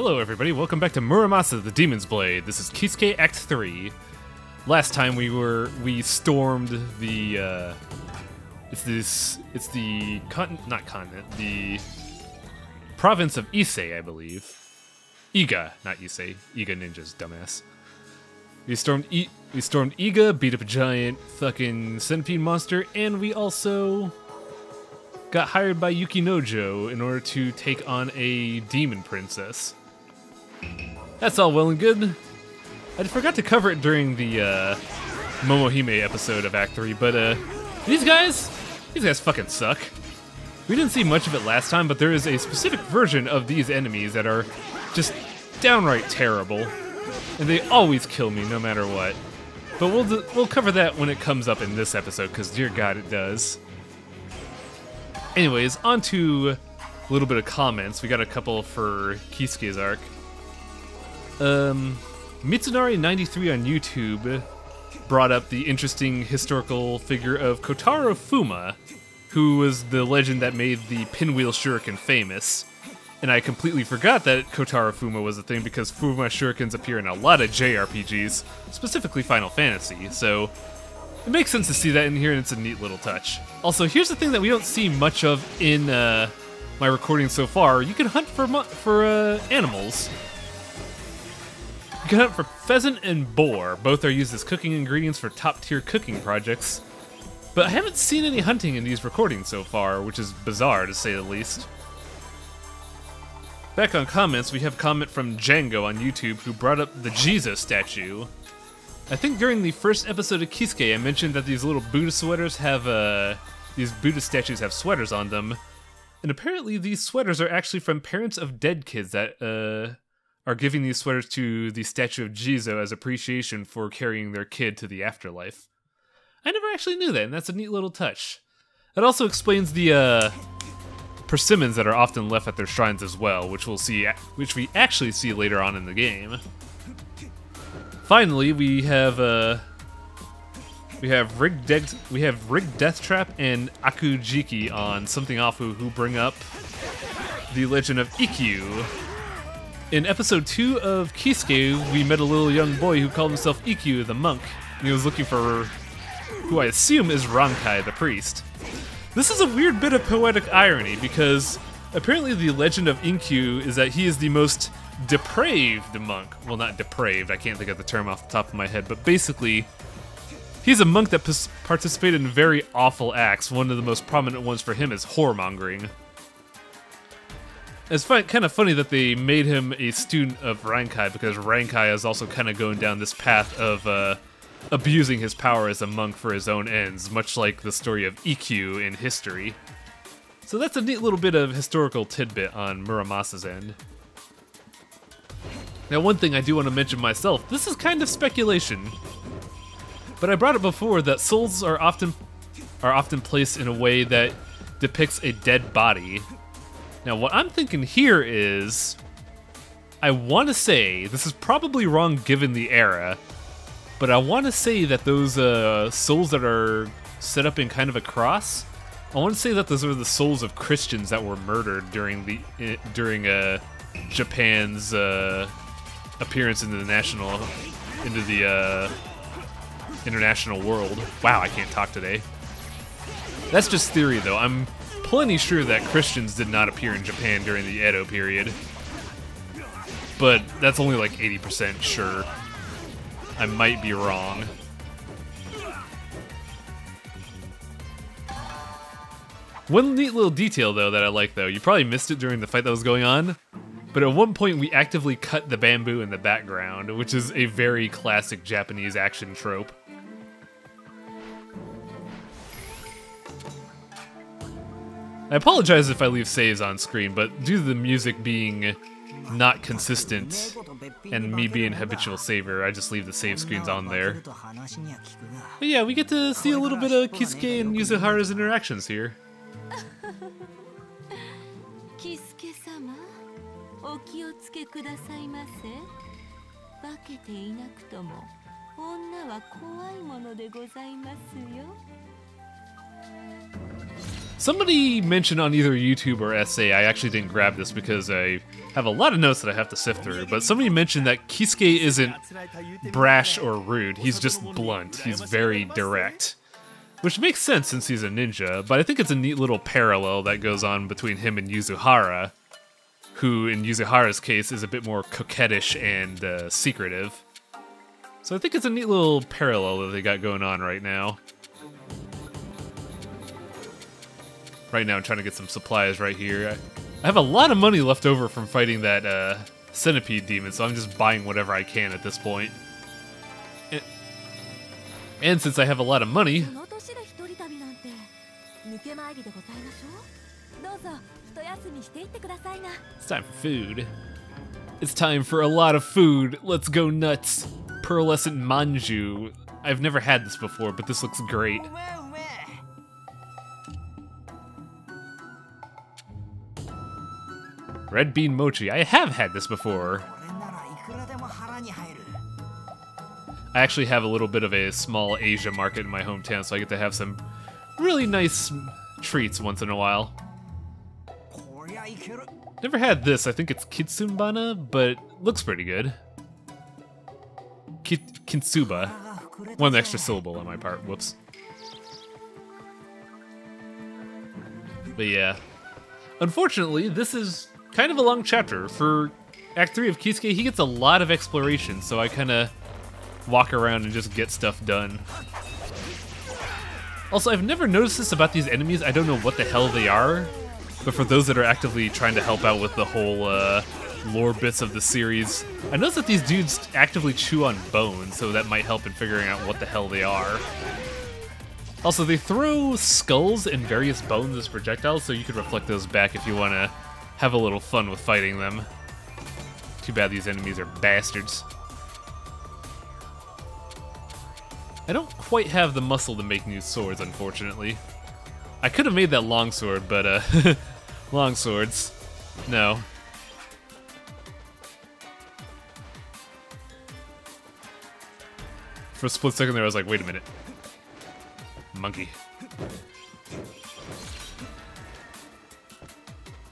Hello everybody, welcome back to Muramasa, the Demon's Blade. This is Kisuke Act 3. Last time we stormed the, the province of Issei, I believe. Iga, not Issei. Iga ninjas, dumbass. We stormed Iga, beat up a giant fucking centipede monster, and we also got hired by Yukinojo in order to take on a demon princess. That's all well and good. I forgot to cover it during the Momohime episode of Act 3, but these guys fucking suck. We didn't see much of it last time, but there is a specific version of these enemies that are just downright terrible, and they always kill me no matter what. But we'll cover that when it comes up in this episode, because dear God, it does. Anyways, on to a little bit of comments. We got a couple for Kisuke's arc. Mitsunari93 on YouTube brought up the interesting historical figure of Kotaro Fuma, who was the legend that made the pinwheel shuriken famous. And I completely forgot that Kotaro Fuma was a thing because Fuma shurikens appear in a lot of JRPGs, specifically Final Fantasy, so it makes sense to see that in here, and it's a neat little touch. Also, here's the thing that we don't see much of in my recording so far. You can hunt for animals. You can hunt for pheasant and boar. Both are used as cooking ingredients for top-tier cooking projects. But I haven't seen any hunting in these recordings so far, which is bizarre to say the least. Back on comments, we have a comment from Django on YouTube who brought up the Jesus statue. I think during the first episode of Kisuke, I mentioned that these little Buddha sweaters have, these Buddha statues have sweaters on them. And apparently these sweaters are actually from parents of dead kids that, are giving these sweaters to the statue of Jizo as appreciation for carrying their kid to the afterlife. I never actually knew that, and that's a neat little touch. It also explains the, persimmons that are often left at their shrines as well, which we actually see later on in the game. Finally, we have Rig Death Trap and Akujiki on Something Awful who bring up the legend of Ikkyu. In episode 2 of Kisuke, we met a little young boy who called himself Ikkyu the monk, and he was looking for who I assume is Rankai the priest. This is a weird bit of poetic irony because apparently the legend of Ikkyu is that he is the most depraved monk. Well, not depraved, I can't think of the term off the top of my head, but basically, he's a monk that participated in very awful acts. One of the most prominent ones for him is whoremongering. It's kind of funny that they made him a student of Rankai because Rankai is also kind of going down this path of abusing his power as a monk for his own ends, much like the story of Ikkyu in history. So that's a neat little bit of historical tidbit on Muramasa's end. Now, one thing I do want to mention myself, this is kind of speculation, but I brought it before that souls are often placed in a way that depicts a dead body. Now, what I'm thinking here is, I want to say, this is probably wrong given the era, but I want to say that those souls that are set up in kind of a cross, I want to say that those are the souls of Christians that were murdered during Japan's appearance into the international world. Wow, I can't talk today. That's just theory, though. I'm plenty sure that Christians did not appear in Japan during the Edo period, but that's only like 80% sure. I might be wrong. One neat little detail, though, that I like, though, you probably missed it during the fight that was going on, but at one point we actively cut the bamboo in the background, which is a very classic Japanese action trope. I apologize if I leave saves on screen, but due to the music being not consistent and me being a habitual saver, I just leave the save screens on there. But yeah, we get to see a little bit of Kisuke and Yuzuhara's interactions here. Kisuke-sama, お気をつけくださいませ。化けていなくとも女は怖いものでございますよ。Somebody mentioned on either YouTube or SA, I actually didn't grab this because I have a lot of notes that I have to sift through, but somebody mentioned that Kisuke isn't brash or rude, he's just blunt, he's very direct. Which makes sense since he's a ninja, but I think it's a neat little parallel that goes on between him and Yuzuhara, who in Yuzuhara's case is a bit more coquettish and secretive. So I think it's a neat little parallel that they got going on right now. Right now I'm trying to get some supplies right here. I have a lot of money left over from fighting that centipede demon, so I'm just buying whatever I can at this point. And since I have a lot of money... It's time for food. It's time for a lot of food. Let's go nuts. Pearlescent manju. I've never had this before, but this looks great. Red bean mochi. I have had this before. I actually have a little bit of a small Asia market in my hometown, so I get to have some really nice treats once in a while. Never had this. I think it's kitsumbana, but looks pretty good. Kintsuba. One extra syllable on my part. Whoops. But yeah. Unfortunately, this is kind of a long chapter. For Act 3 of Kisuke, he gets a lot of exploration, so I kind of walk around and just get stuff done. Also, I've never noticed this about these enemies. I don't know what the hell they are, but for those that are actively trying to help out with the whole lore bits of the series, I noticed that these dudes actively chew on bones, so that might help in figuring out what the hell they are. Also, they throw skulls and various bones as projectiles, so you could reflect those back if you want to have a little fun with fighting them. Too bad these enemies are bastards. I don't quite have the muscle to make new swords, unfortunately. I could have made that longsword, but long swords, no. For a split second there, I was like, wait a minute. Monkey.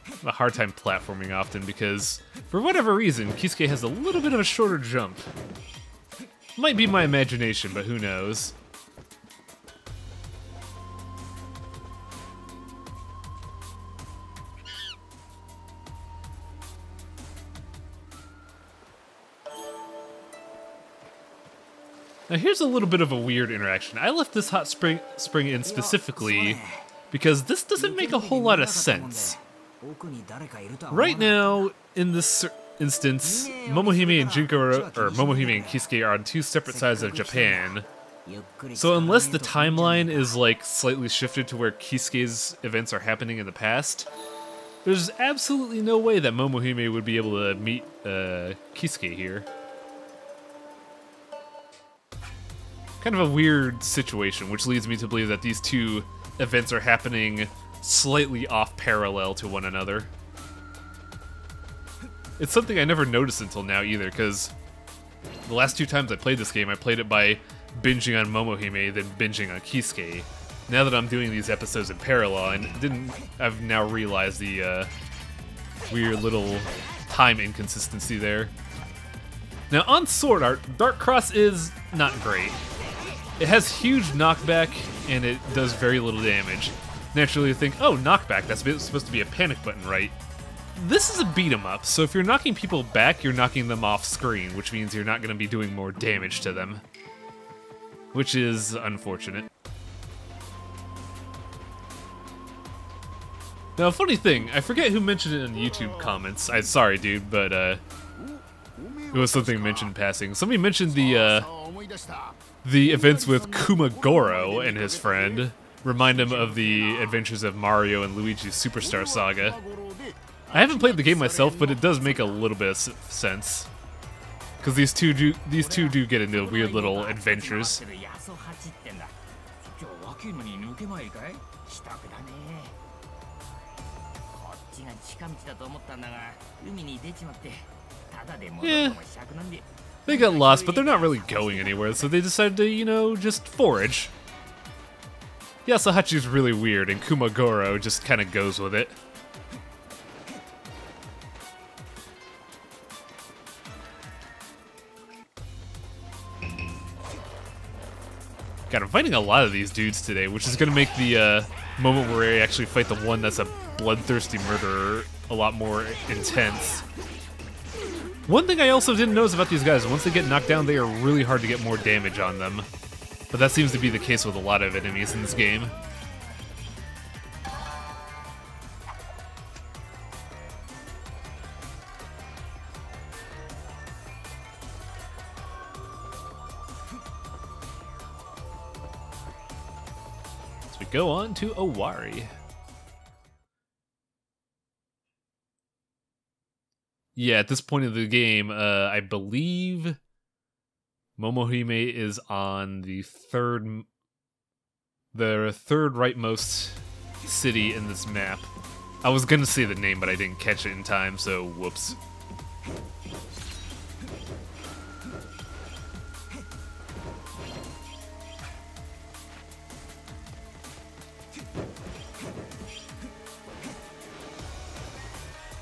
I have a hard time platforming often because, for whatever reason, Kisuke has a little bit of a shorter jump. Might be my imagination, but who knows. Now here's a little bit of a weird interaction. I left this hot spring in specifically because this doesn't make a whole lot of sense. Right now, in this instance, Momohime and Momohime and Kisuke are on two separate sides of Japan. So unless the timeline is like slightly shifted to where Kisuke's events are happening in the past, there's absolutely no way that Momohime would be able to meet Kisuke here. Kind of a weird situation, which leads me to believe that these two events are happening slightly off parallel to one another. It's something I never noticed until now either, because the last two times I played this game, I played it by binging on Momohime, then binging on Kisuke. Now that I'm doing these episodes in parallel, I've now realized the weird little time inconsistency there. Now on Sword Art, Dark Cross is not great. It has huge knockback, and it does very little damage. Naturally you think, oh, knockback, that's supposed to be a panic button, right? This is a beat 'em up, so if you're knocking people back, you're knocking them off screen, which means you're not going to be doing more damage to them. Which is unfortunate. Now, funny thing, I forget who mentioned it in the YouTube comments. I'm sorry, dude, but it was something mentioned in passing. Somebody mentioned the events with Kumagoro and his friend remind him of the adventures of Mario and Luigi's Superstar Saga. I haven't played the game myself, but it does make a little bit of sense. Because these two do get into weird little adventures. Yeah, they got lost, but they're not really going anywhere, so they decided to, you know, just forage. Yasuhachi's really weird, and Kumagoro just kind of goes with it. God, I'm fighting a lot of these dudes today, which is going to make the moment where I actually fight the one that's a bloodthirsty murderer a lot more intense. One thing I also didn't notice about these guys, once they get knocked down, they are really hard to get more damage on them. But that seems to be the case with a lot of enemies in this game. So we go on to Owari. Yeah, at this point of the game, I believe Momohime is on the third rightmost city in this map. I was gonna say the name, but I didn't catch it in time, so whoops.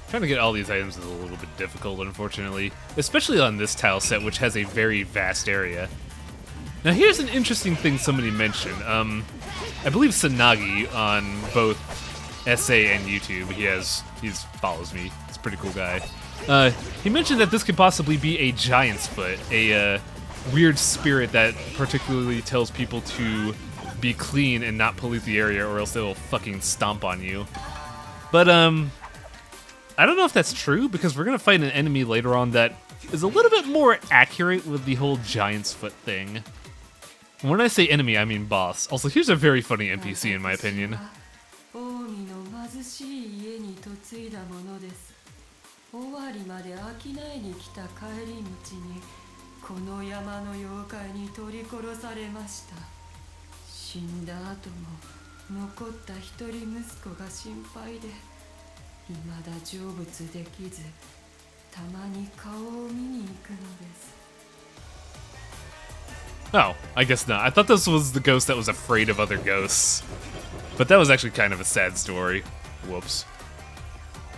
Trying to get all these items is a little bit difficult, unfortunately. Especially on this tile set, which has a very vast area. Now here's an interesting thing somebody mentioned. I believe Sanagi on both SA and YouTube, he follows me. He's a pretty cool guy. He mentioned that this could possibly be a giant's foot, a weird spirit that particularly tells people to be clean and not pollute the area or else they'll fucking stomp on you. But I don't know if that's true, because we're going to fight an enemy later on that is a little bit more accurate with the whole giant's foot thing. And when I say enemy, I mean boss. Also, here's a very funny NPC in my opinion. Oh, I guess not. I thought this was the ghost that was afraid of other ghosts. But that was actually kind of a sad story. Whoops.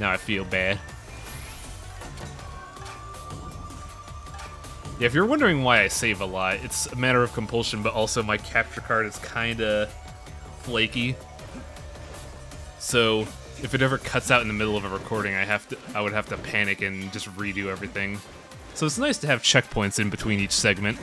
Now I feel bad. Yeah, if you're wondering why I save a lot, it's a matter of compulsion, but also my capture card is kinda flaky. So if it ever cuts out in the middle of a recording, I would have to panic and just redo everything. So it's nice to have checkpoints in between each segment.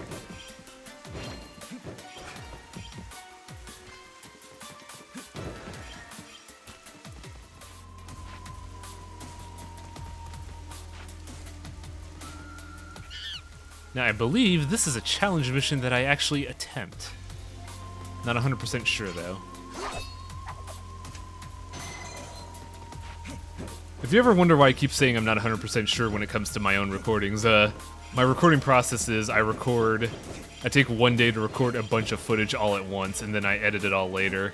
Now I believe this is a challenge mission that I actually attempt. Not 100% sure though. If you ever wonder why I keep saying I'm not 100% sure when it comes to my own recordings, my recording process is I take one day to record a bunch of footage all at once, and then I edit it all later.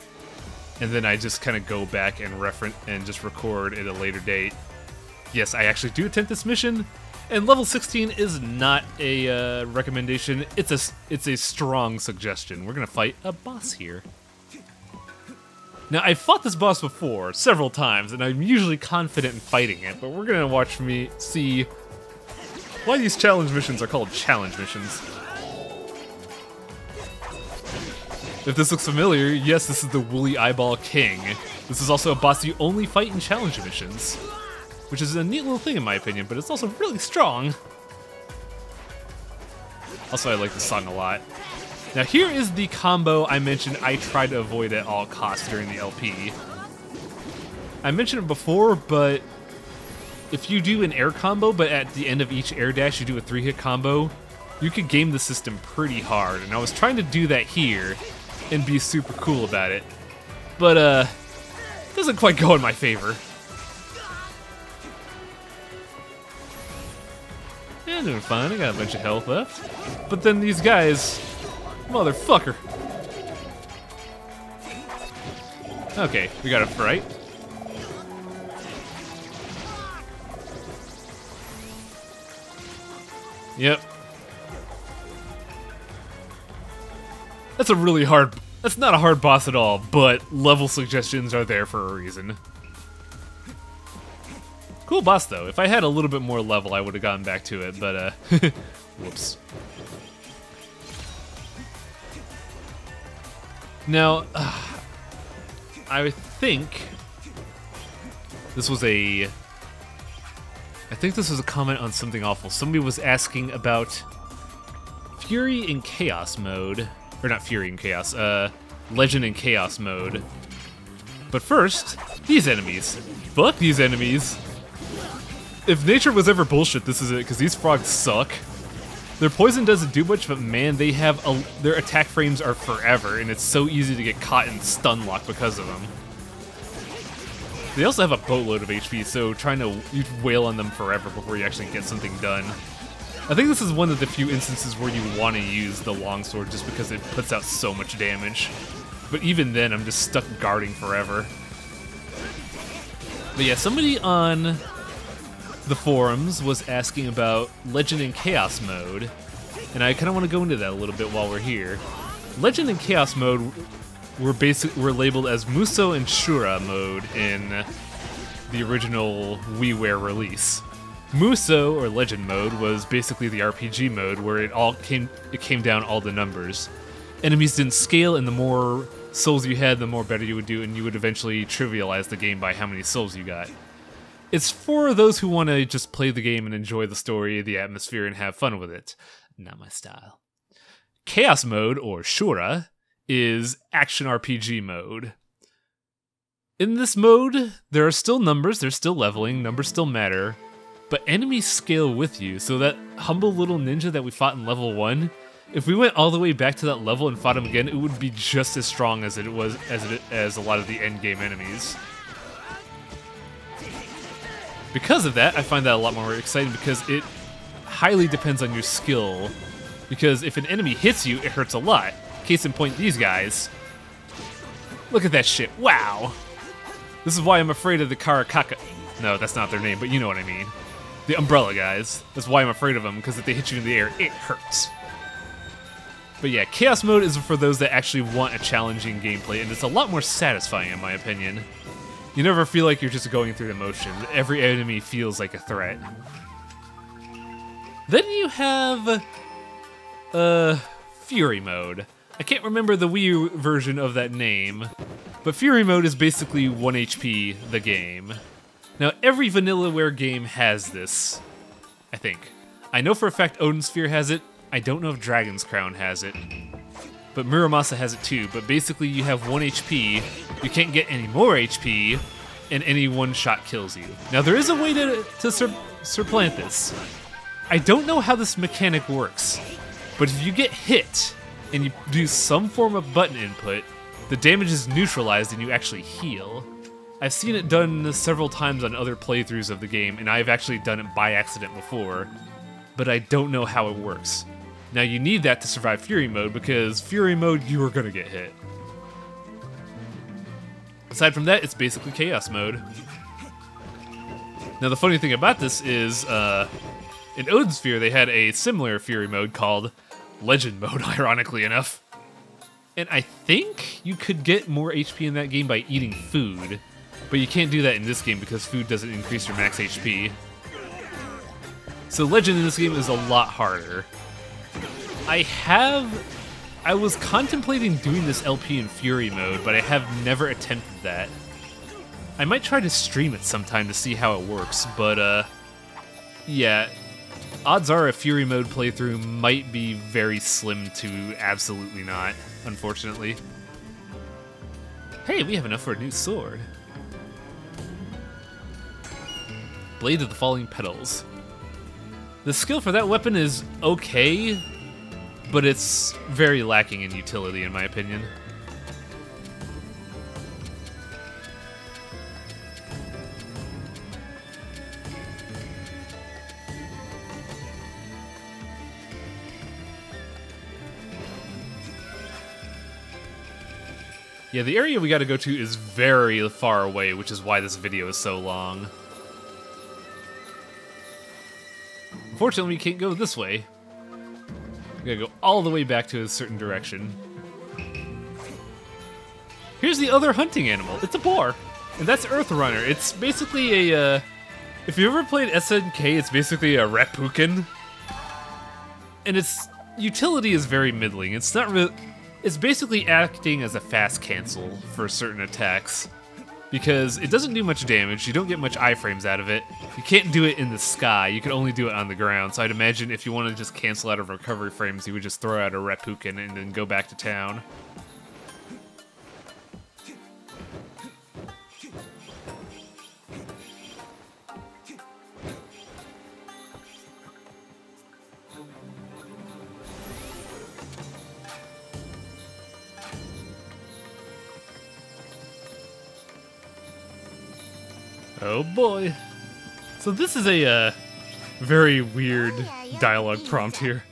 And then I just kind of go back and reference and just record at a later date. Yes, I actually do attempt this mission, and level 16 is not a recommendation, it's a strong suggestion. We're gonna fight a boss here. Now, I've fought this boss before, several times, and I'm usually confident in fighting it, but we're gonna watch me see why these challenge missions are called challenge missions. If this looks familiar, yes, this is the Woolly Eyeball King. This is also a boss you only fight in challenge missions, which is a neat little thing in my opinion, but it's also really strong. Also, I like this song a lot. Now here is the combo I mentioned I try to avoid at all costs during the LP. I mentioned it before, but if you do an air combo, but at the end of each air dash you do a 3-hit combo, you could game the system pretty hard, and I was trying to do that here and be super cool about it. But, it doesn't quite go in my favor. Yeah, I'm doing fine, I got a bunch of health left. But then these guys... Motherfucker. Okay, we got a fright. Yep. That's a really hard That's not a hard boss at all, but level suggestions are there for a reason. Cool boss, though. If I had a little bit more level, I would have gotten back to it, but, whoops. Now, I think this was a comment on something awful. Somebody was asking about Fury in Chaos mode. Or not Fury in Chaos, Legend in Chaos mode. But first, these enemies. Fuck these enemies. If nature was ever bullshit, this is it, because these frogs suck. Their poison doesn't do much, but man, they have their attack frames are forever, and it's so easy to get caught in stun lock because of them. They also have a boatload of HP, so trying to wail on them forever before you actually get something done. I think this is one of the few instances where you want to use the longsword just because it puts out so much damage. But even then, I'm just stuck guarding forever. But yeah, somebody on the forums was asking about Legend in Chaos mode, and I kind of want to go into that a little bit while we're here. Legend in Chaos mode were labeled as Muso and Shura mode in the original WiiWare release. Muso, or Legend mode, was basically the RPG mode where it came down all the numbers. Enemies didn't scale, and the more souls you had, the more better you would do, and you would eventually trivialize the game by how many souls you got. It's for those who want to just play the game and enjoy the story, the atmosphere, and have fun with it. Not my style. Chaos mode, or Shura, is action RPG mode. In this mode, there are still numbers, there's still leveling, numbers still matter, but enemies scale with you, so that humble little ninja that we fought in level 1, if we went all the way back to that level and fought him again, it would be just as strong as as a lot of the endgame enemies. Because of that, I find that a lot more exciting because it highly depends on your skill. Because if an enemy hits you, it hurts a lot. Case in point, these guys. Look at that shit, wow! This is why I'm afraid of the Karakaka. No, that's not their name, but you know what I mean. The umbrella guys. That's why I'm afraid of them, because if they hit you in the air, it hurts. But yeah, Chaos mode is for those that actually want a challenging gameplay, and it's a lot more satisfying in my opinion. You never feel like you're just going through the motions. Every enemy feels like a threat. Then you have Fury mode. I can't remember the Wii version of that name, but Fury mode is basically 1 HP the game. Now, every Vanillaware game has this, I think. I know for a fact Odin Sphere has it. I don't know if Dragon's Crown has it. But Muramasa has it too. But basically, you have 1 HP, you can't get any more HP, and any one shot kills you. Now, there is a way to supplant this. I don't know how this mechanic works, but if you get hit, and you do some form of button input, the damage is neutralized and you actually heal. I've seen it done several times on other playthroughs of the game, and I've actually done it by accident before, but I don't know how it works. Now you need that to survive Fury mode, because Fury mode, you are gonna get hit. Aside from that, it's basically Chaos mode. Now the funny thing about this is, in Odin Sphere they had a similar Fury mode called Legend mode, ironically enough. And I think you could get more HP in that game by eating food, but you can't do that in this game because food doesn't increase your max HP. So Legend in this game is a lot harder. I was contemplating doing this LP in Fury mode, but I have never attempted that. I might try to stream it sometime to see how it works, but yeah, odds are a Fury mode playthrough might be very slim to absolutely not, unfortunately. Hey, we have enough for a new sword. Blade of the Falling Petals. The skill for that weapon is okay, but it's very lacking in utility in my opinion. Yeah, the area we gotta go to is very far away, which is why this video is so long. Unfortunately, we can't go this way. We gotta go all the way back to a certain direction. Here's the other hunting animal. It's a boar. And that's Earth Runner. It's basically a, if you ever played SNK, it's basically a Rapukin. And its utility is very middling. It's not really, it's basically acting as a fast cancel for certain attacks. Because it doesn't do much damage, you don't get much iframes out of it. You can't do it in the sky, you can only do it on the ground. So I'd imagine if you want to just cancel out of recovery frames, you would just throw out a Rapukin and then go back to town. Oh boy. So this is a very weird dialogue prompt here.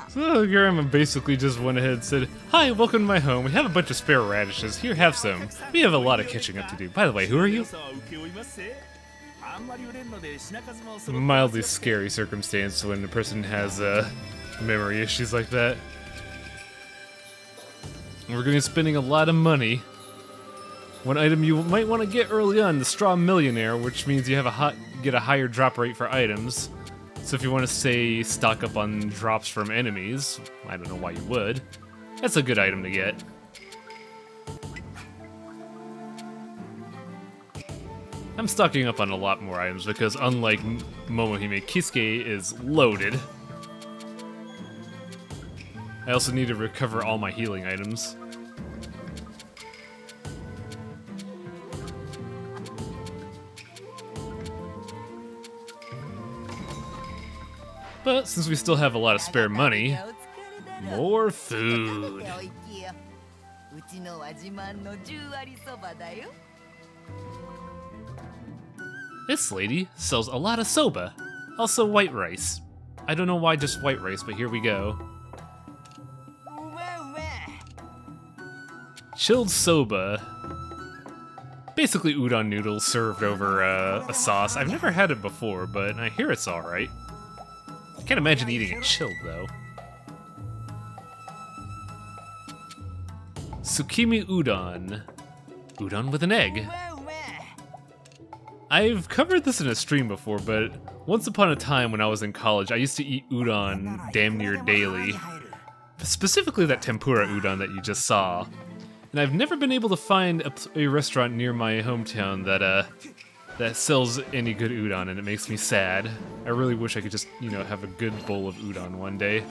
So Grandma basically just went ahead and said, "Hi, welcome to my home. We have a bunch of spare radishes. Here, have some. We have a lot of catching up to do. By the way, who are you?" Mildly scary circumstance when a person has memory issues like that. We're going to be spending a lot of money. One item you might want to get early on, the Straw Millionaire, which means you have get a higher drop rate for items. So if you want to, say, stock up on drops from enemies, I don't know why you would, that's a good item to get. I'm stocking up on a lot more items because unlike Momohime, Kisuke is loaded. I also need to recover all my healing items. But since we still have a lot of spare money, more food. This lady sells a lot of soba, also white rice. I don't know why just white rice, but here we go. Chilled soba. Basically udon noodles served over a sauce. I've never had it before, but I hear it's alright. Can't imagine eating it chilled, though. Tsukimi udon. Udon with an egg. I've covered this in a stream before, but once upon a time when I was in college, I used to eat udon damn near daily. Specifically that tempura udon that you just saw. And I've never been able to find a restaurant near my hometown that sells any good udon, and it makes me sad. I really wish I could just, you know, have a good bowl of udon one day.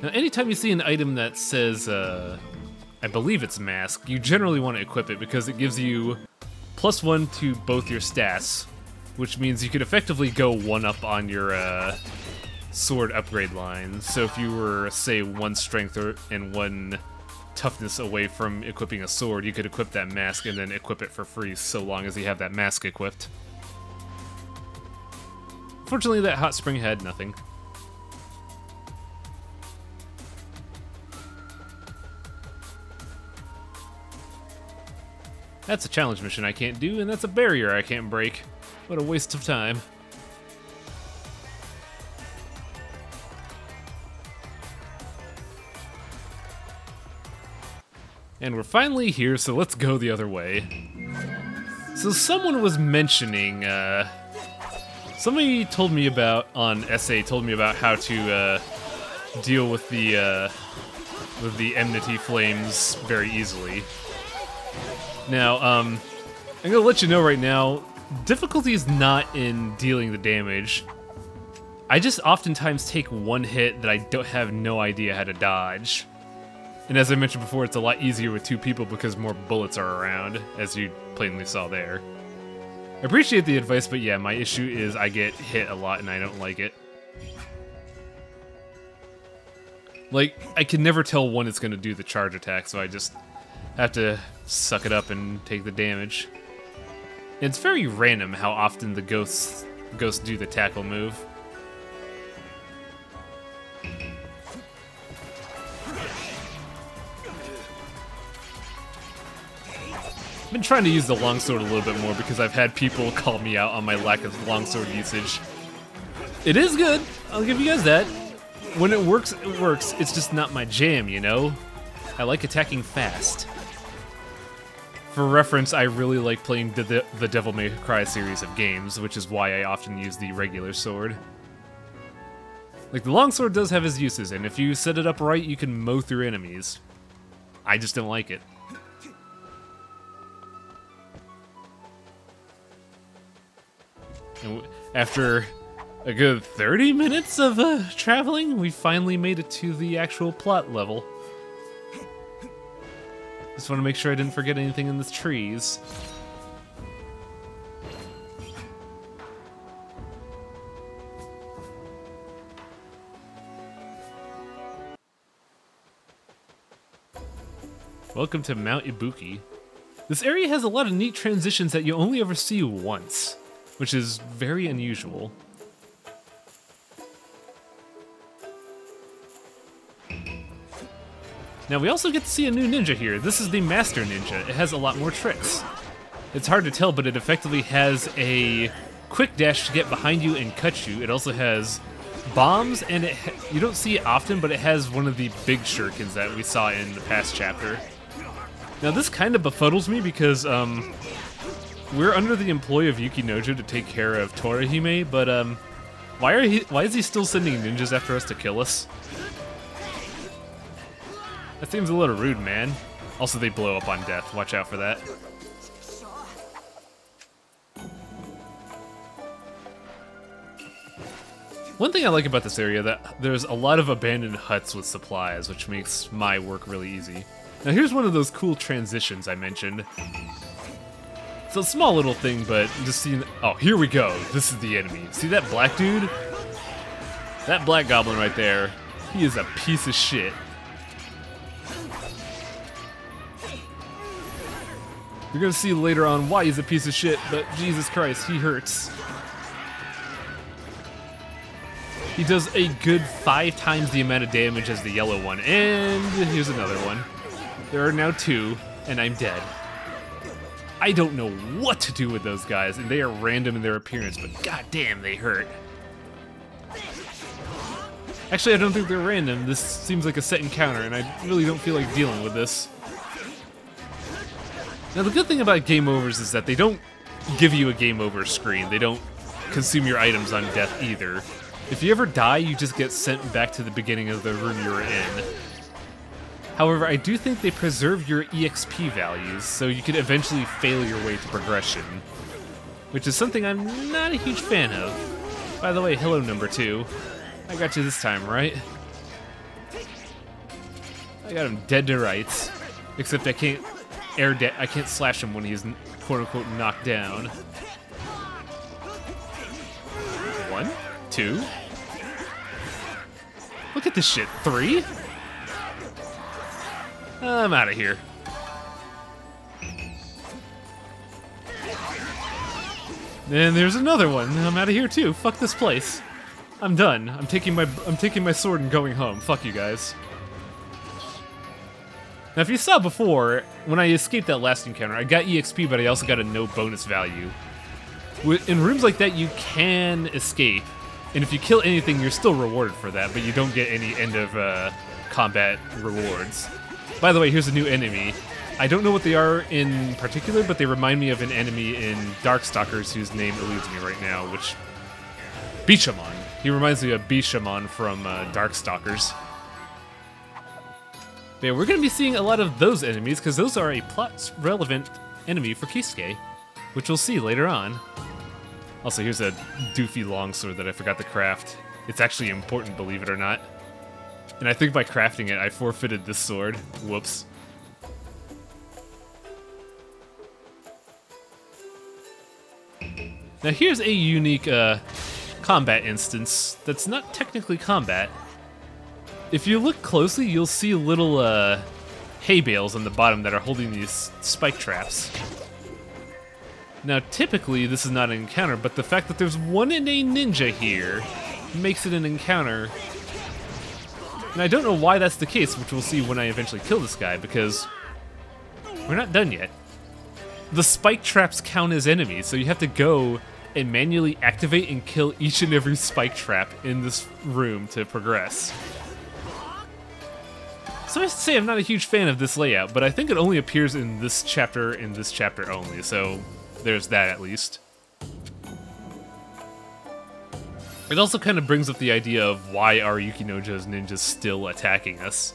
Now, anytime you see an item that says, I believe it's mask, you generally want to equip it because it gives you +1 to both your stats, which means you could effectively go 1-up on your sword upgrade line. So if you were, say, 1 strength and 1 toughness away from equipping a sword, you could equip that mask and then equip it for free so long as you have that mask equipped. Fortunately, that hot spring had nothing. That's a challenge mission I can't do, and that's a barrier I can't break. What a waste of time. And we're finally here, so let's go the other way. So someone was mentioning, somebody told me about, on SA, told me about how to deal with the enmity flames very easily. Now, I'm gonna let you know right now, difficulty is not in dealing the damage. I just oftentimes take 1 hit that I don't have no idea how to dodge. And as I mentioned before, it's a lot easier with 2 people because more bullets are around, as you plainly saw there. I appreciate the advice, but yeah, my issue is I get hit a lot and I don't like it. Like, I can never tell when it's gonna do the charge attack, so I just have to suck it up and take the damage. It's very random how often the ghosts do the tackle move. been trying to use the longsword a little bit more because I've had people call me out on my lack of longsword usage. It is good, I'll give you guys that. When it works, it works. It's just not my jam, you know? I like attacking fast. For reference, I really like playing the Devil May Cry series of games, which is why I often use the regular sword. Like, the longsword does have its uses, and if you set it up right, you can mow through enemies. I just don't like it. And after a good 30 minutes of traveling, we finally made it to the actual plot level. Just want to make sure I didn't forget anything in the trees. Welcome to Mount Ibuki. This area has a lot of neat transitions that you only ever see once, which is very unusual. Now we also get to see a new ninja here. This is the Master Ninja. It has a lot more tricks. It's hard to tell, but it effectively has a quick dash to get behind you and cut you. It also has bombs, and you don't see it often, but it has one of the big shurikens that we saw in the past chapter. Now this kind of befuddles me because we're under the employ of Yukinojo to take care of Torihime, but why is he still sending ninjas after us to kill us? That seems a little rude, man. Also, they blow up on death. Watch out for that. One thing I like about this area that there's a lot of abandoned huts with supplies, which makes my work really easy. Now here's one of those cool transitions I mentioned. It's a small little thing, but just seeing... Oh, here we go. This is the enemy. See that black dude? That black goblin right there. He is a piece of shit. You're gonna see later on why he's a piece of shit, but Jesus Christ, he hurts. He does a good 5 times the amount of damage as the yellow one, and here's another one. There are now 2, and I'm dead. I don't know what to do with those guys, and they are random in their appearance, but goddamn, they hurt. Actually, I don't think they're random. This seems like a set encounter, and I really don't feel like dealing with this. Now, the good thing about game overs is that they don't give you a game over screen. They don't consume your items on death either. If you ever die, you just get sent back to the beginning of the room you were in. However, I do think they preserve your EXP values, so you could eventually fail your way to progression, which is something I'm not a huge fan of. By the way, hello, number 2. I got you this time, right? I got him dead to rights, except I can't I can't slash him when he's quote-unquote knocked down. 1, 2. Look at this shit. 3. I'm out of here. And there's another one. I'm out of here too. Fuck this place. I'm done. I'm taking my sword and going home. Fuck you guys. Now, if you saw before, when I escaped that last encounter, I got EXP, but I also got a no bonus value. In rooms like that, you can escape, and if you kill anything, you're still rewarded for that, but you don't get any end of combat rewards. By the way, here's a new enemy. I don't know what they are in particular, but they remind me of an enemy in Darkstalkers whose name eludes me right now, which... Bishamon. He reminds me of Bishamon from Darkstalkers. But yeah, we're going to be seeing a lot of those enemies, because those are a plot-relevant enemy for Kisuke, which we'll see later on. Also, here's a doofy longsword that I forgot to craft. It's actually important, believe it or not. And I think by crafting it, I forfeited this sword. Whoops. Now here's a unique combat instance that's not technically combat. If you look closely, you'll see little hay bales on the bottom that are holding these spike traps. Now typically this is not an encounter, but the fact that there's one in a ninja here makes it an encounter. And I don't know why that's the case, which we'll see when I eventually kill this guy, because we're not done yet. the spike traps count as enemies, so you have to go and manually activate and kill each and every spike trap in this room to progress. So I have to say I'm not a huge fan of this layout, but I think it only appears in this chapter only, so there's that at least. It also kind of brings up the idea of why are Yukinojo's ninjas still attacking us.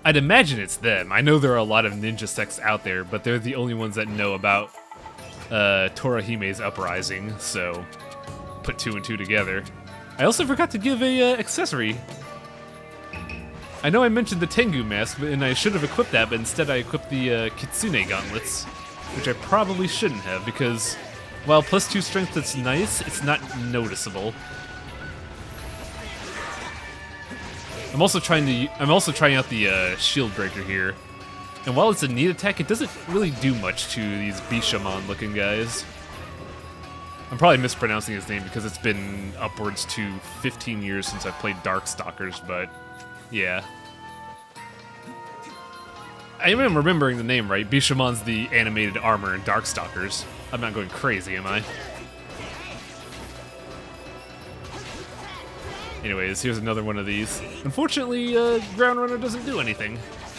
I'd imagine it's them. I know there are a lot of ninja sects out there, but they're the only ones that know about Torahime's uprising, so put 2 and 2 together. I also forgot to give a accessory. I know I mentioned the Tengu mask, and I should have equipped that, but instead I equipped the Kitsune gauntlets, which I probably shouldn't have, because while +2 strength is nice, it's not noticeable. I'm also trying out the shield breaker here, and while it's a neat attack, it doesn't really do much to these Bishamon looking guys. I'm probably mispronouncing his name because it's been upwards to 15 years since I've played Darkstalkers, but yeah. I am remembering the name right. Bishamon's the animated armor in Darkstalkers. I'm not going crazy, am I? Anyways, here's another one of these. Unfortunately, Ground Runner doesn't do anything,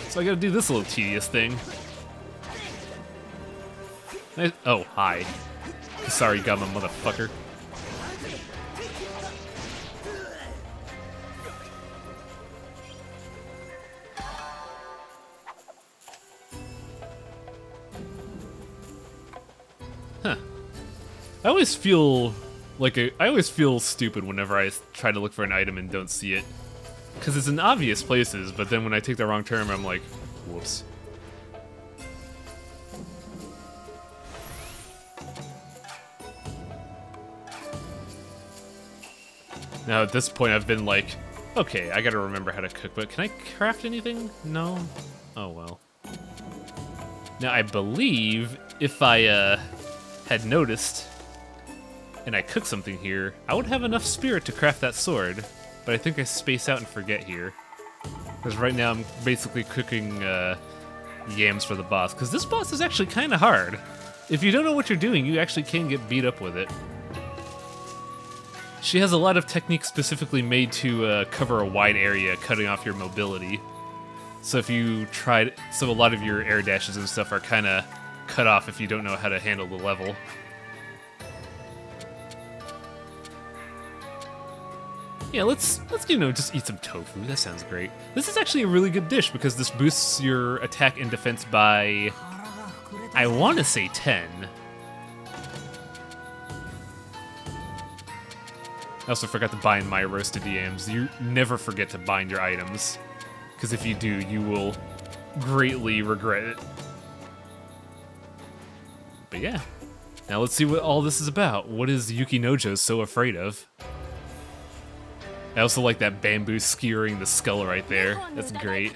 so I gotta do this little tedious thing. Oh, hi. Sorry, Gamma motherfucker. Huh. I always feel stupid whenever I try to look for an item and don't see it. Because it's in obvious places, but then when I take the wrong turn, I'm like, whoops. Now at this point I've been like, okay, I gotta remember how to cook, but can I craft anything? No? Oh well. Now I believe if I had noticed and I cook something here, I would have enough spirit to craft that sword, but I think I space out and forget here. Because right now I'm basically cooking yams for the boss, because this boss is actually kind of hard. If you don't know what you're doing, you actually can get beat up with it. She has a lot of techniques specifically made to cover a wide area, cutting off your mobility. So if you tried, so a lot of your air dashes and stuff are kind of cut off if you don't know how to handle the level. Yeah, let's just eat some tofu. That sounds great. This is actually a really good dish because this boosts your attack and defense by, I want to say 10. I also forgot to bind my roasted yams. You never forget to bind your items, because if you do, you will greatly regret it. But yeah, now let's see what all this is about. What is Yukinojo so afraid of? I also like that bamboo skewering the skull right there. That's great.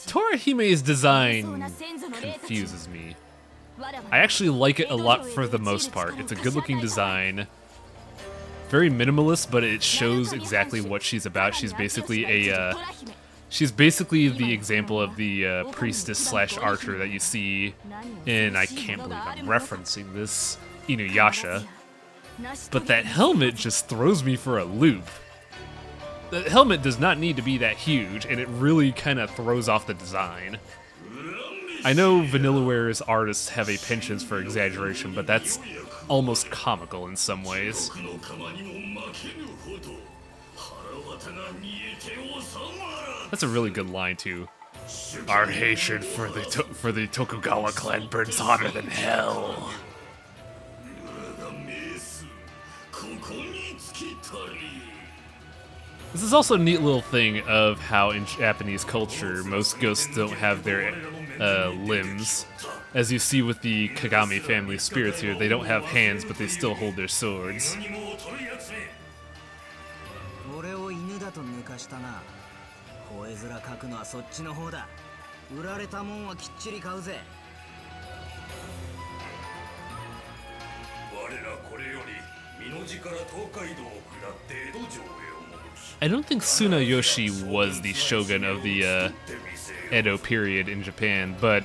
Torahime's design confuses me. I actually like it a lot for the most part. It's a good-looking design. Very minimalist, but it shows exactly what she's about. She's basically a she's basically the example of the priestess slash archer that you see in, I can't believe I'm referencing this, Inuyasha. But that helmet just throws me for a loop. The helmet does not need to be that huge, and it really kind of throws off the design. I know Vanillaware's artists have a penchant for exaggeration, but that's almost comical in some ways. That's a really good line too. Our hatred for the Tokugawa clan burns hotter than hell. This is also a neat little thing of how in Japanese culture most ghosts don't have their limbs. As you see with the Kagami family spirits here, they don't have hands, but they still hold their swords. I don't think Tsunayoshi was the shogun of the Edo period in Japan, but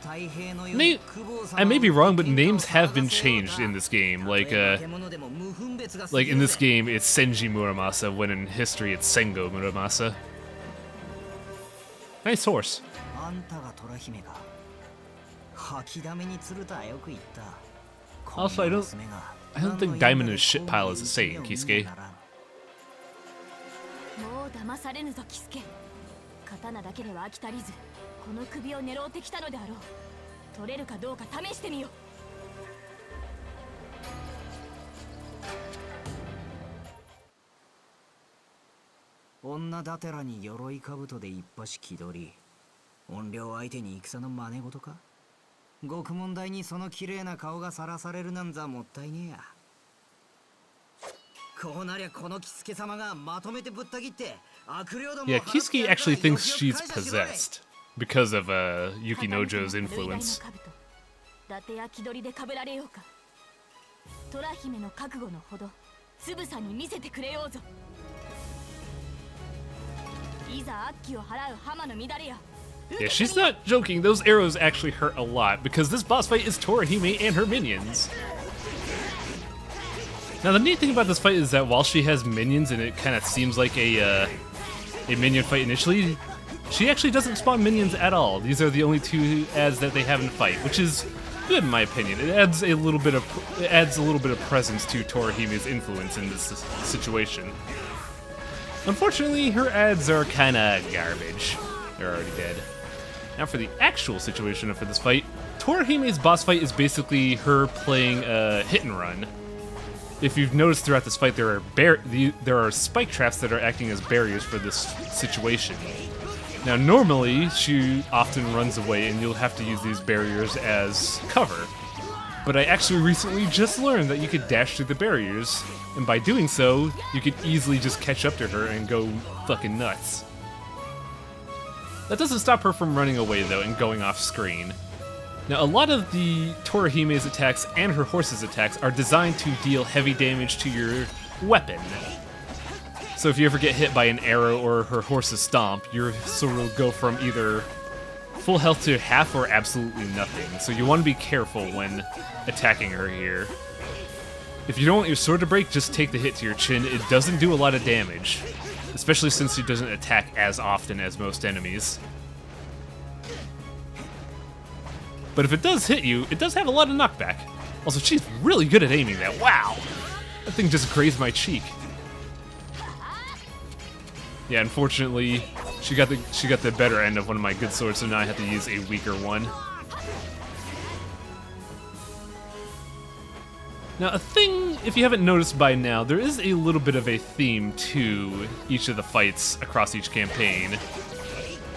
I may be wrong, but names have been changed in this game. Like in this game, it's Senji Muramasa, when in history it's Sengo Muramasa. Nice horse. Also, I don't think diamond in a shit pile is a saying, Kisuke. もう騙されぬぞキスケ。刀だけでは飽き足りず、この首を狙ってきたのであろう。取れるかどうか試してみよ。女だてらに鎧兜で一発気取り、怨霊相手に戦の真似事か。獄門台にその綺麗な顔がさらされるなんざもったいねえや。こうなりゃこのキスケ様がまとめてぶった切って悪霊ども。 Yeah, Kisuke actually thinks she's possessed because of Yukinojo's influence. 伊達や気取りでかぶられようか。虎姫の覚悟のほどつぶさに見せてくれようぞ。いざ悪鬼を払う浜の乱れや。 Yeah, she's not joking. Those arrows actually hurt a lot because this boss fight is Torihime and her minions. Now, the neat thing about this fight is that while she has minions and it kind of seems like a minion fight initially, she actually doesn't spawn minions at all. These are the only two adds that they have in the fight, which is good in my opinion. It adds a little bit of presence to Torihime's influence in this situation. Unfortunately, her adds are kind of garbage. They're already dead. Now for the actual situation for this fight, Torihime's boss fight is basically her playing a hit and run. If you've noticed throughout this fight, there are spike traps that are acting as barriers for this situation. Now normally, she often runs away and you'll have to use these barriers as cover. But I actually recently just learned that you could dash through the barriers, and by doing so, you could easily just catch up to her and go fucking nuts. That doesn't stop her from running away though and going off screen. Now, a lot of the Torihime's attacks and her horse's attacks are designed to deal heavy damage to your weapon. So if you ever get hit by an arrow or her horse's stomp, your sword will go from either full health to half or absolutely nothing. So you want to be careful when attacking her here. If you don't want your sword to break, just take the hit to your chin. It doesn't do a lot of damage, especially since she doesn't attack as often as most enemies. But if it does hit you, it does have a lot of knockback. Also, she's really good at aiming that. Wow! That thing just grazed my cheek. Yeah, unfortunately, she got the better end of one of my good swords, so now I have to use a weaker one. Now, a thing, if you haven't noticed by now, there is a little bit of a theme to each of the fights across each campaign.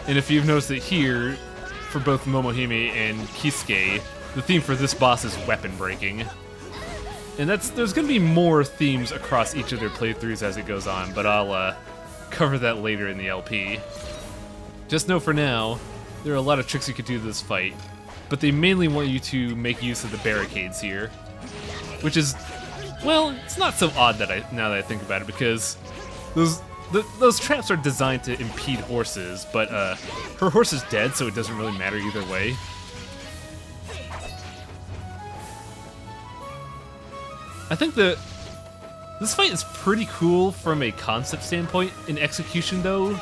And if you've noticed it here, for both Momohime and Kisuke, the theme for this boss is weapon breaking. And there's going to be more themes across each of their playthroughs as it goes on, but I'll cover that later in the LP. Just know for now, there are a lot of tricks you could do to this fight, but they mainly want you to make use of the barricades here. Which is, well, it's not so odd now that I think about it, because those traps are designed to impede horses, but her horse is dead, so it doesn't really matter either way. I think this fight is pretty cool from a concept standpoint. In execution, though,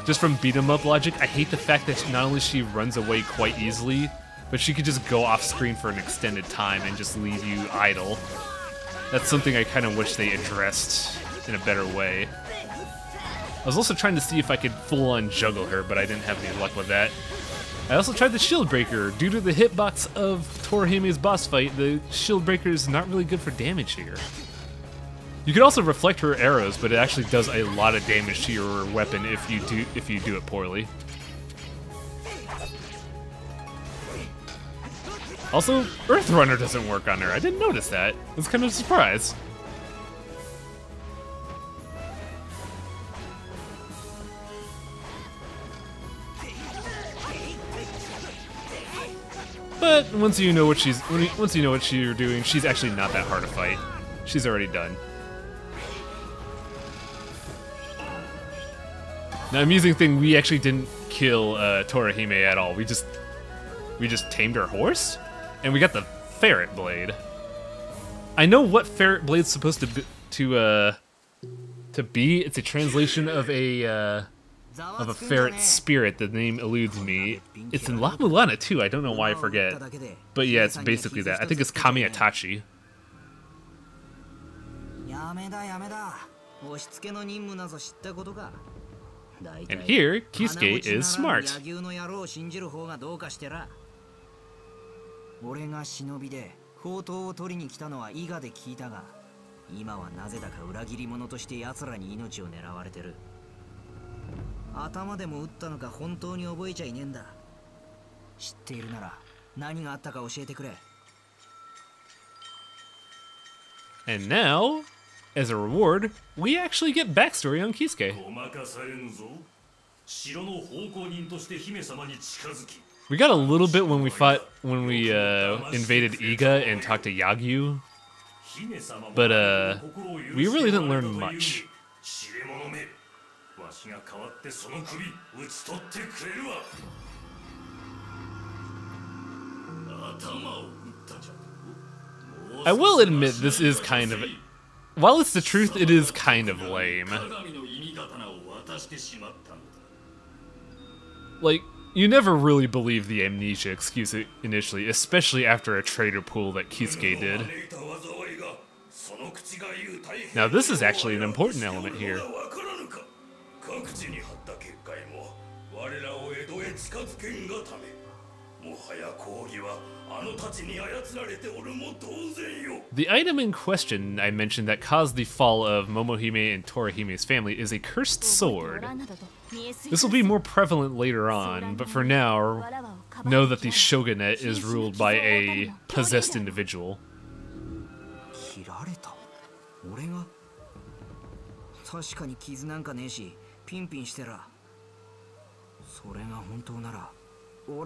just from beat-em-up logic, I hate the fact that not only she runs away quite easily, but she could just go off screen for an extended time and just leave you idle. That's something I kind of wish they addressed in a better way. I was also trying to see if I could full-on juggle her, but I didn't have any luck with that. I also tried the shield breaker. Due to the hitbox of Torihime's boss fight, the shield breaker is not really good for damage here. You could also reflect her arrows, but it actually does a lot of damage to your weapon if you do it poorly. Also, Earth Runner doesn't work on her. I didn't notice that. I was kind of a surprise. But once you know what you're doing, she's actually not that hard to fight. She's already done. Now, amusing thing, we actually didn't kill Torihime at all. We just tamed her horse, and we got the ferret blade. I know what ferret blade's supposed to be. It's a translation of a ferret spirit. The name eludes me. It's in La Mulana too. I don't know why I forget. But yeah, it's basically that. I think it's Kamiatachi. And here, Kisuke is smart. And now, as a reward, we actually get backstory on Kisuke. We got a little bit when we invaded Iga and talked to Yagyu, but we really didn't learn much. I will admit this is kind of, while it's the truth, it is kind of lame. Like, you never really believe the amnesia excuse initially, especially after a traitor pool that Kisuke did. Now this is actually an important element here. The item in question I mentioned that caused the fall of Momohime and Torihime's family is a cursed sword. This will be more prevalent later on, but for now, know that the shogunate is ruled by a possessed individual.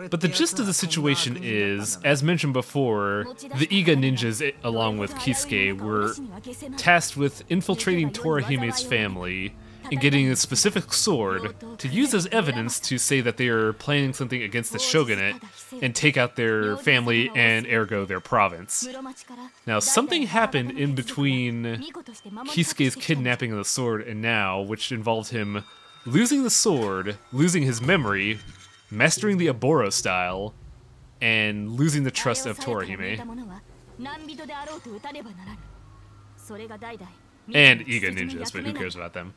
But the gist of the situation is, as mentioned before, the Iga ninjas, along with Kisuke, were tasked with infiltrating Torihime's family and getting a specific sword to use as evidence to say that they are planning something against the shogunate and take out their family and ergo their province. Now, something happened in between Kisuke's kidnapping of the sword and now, which involved him losing the sword, losing his memory, mastering the Aboro style, and losing the trust of Torihime. And Iga ninjas, but who cares about them?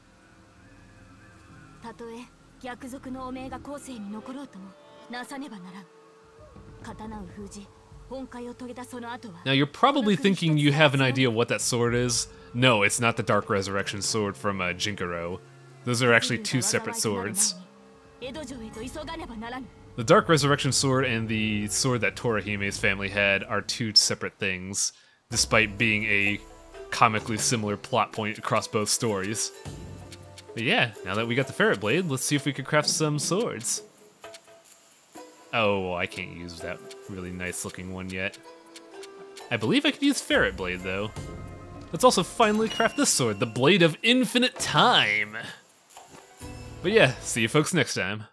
Now you're probably thinking you have an idea what that sword is. No, it's not the Dark Resurrection sword from Jinkaro. Those are actually two separate swords. The Dark Resurrection sword and the sword that Torihime's family had are two separate things, despite being a comically similar plot point across both stories. But yeah, now that we got the ferret blade, let's see if we can craft some swords. Oh, I can't use that really nice looking one yet. I believe I could use ferret blade though. Let's also finally craft this sword, the Blade of Infinite Time! But yeah, see you folks next time.